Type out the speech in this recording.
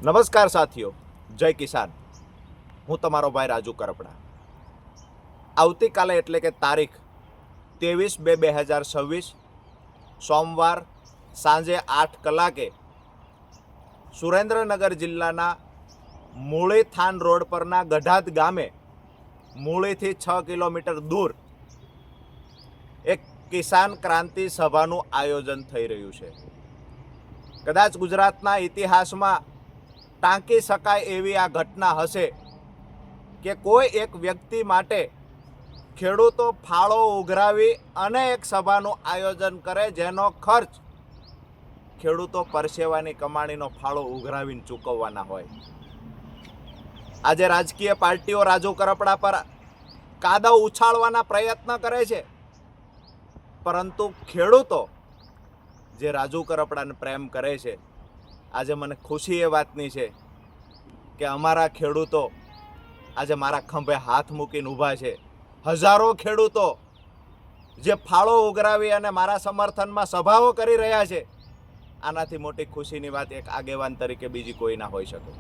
નમસ્કાર સાથીઓ, જય કિસાન. હું તમારો ભાઈ રાજુ કરપડા. આવતીકાલે એટલે કે તારીખ 23/2/2026 સોમવાર સાંજે 8 કલાકે સુરેન્દ્રનગર જિલ્લાના મૂળી થાન રોડ પરના ગઢાદ ગામે મૂળીથી 6 કિલોમીટર દૂર એક કિસાન ક્રાંતિ સભાનું આયોજન થઈ રહ્યું છે. કદાચ ગુજરાતના ઇતિહાસમાં ટાંકી શકાય એવી આ ઘટના હશે કે કોઈ એક વ્યક્તિ માટે ખેડૂતો ફાળો ઉઘરાવી અને એક સભાનું આયોજન કરે જેનો ખર્ચ ખેડૂતો પરસેવાની કમાણીનો ફાળો ઉઘરાવીને ચૂકવવાના હોય. આજે રાજકીય પાર્ટીઓ રાજુ કરપડા પર કાદવ ઉછાળવાના પ્રયત્ન કરે છે, પરંતુ ખેડૂતો જે રાજુ કરપડાને પ્રેમ કરે છે, આજે મને ખુશી એ વાતની છે કે અમારા ખેડૂતો આજે મારા ખંભે હાથ મૂકીને ઊભા છે. હજારો ખેડૂતો જે ફાળો ઉઘરાવી અને મારા સમર્થનમાં સભાઓ કરી રહ્યા છે, આનાથી મોટી ખુશીની વાત એક આગેવાન તરીકે બીજી કોઈ ના હોઈ શકે.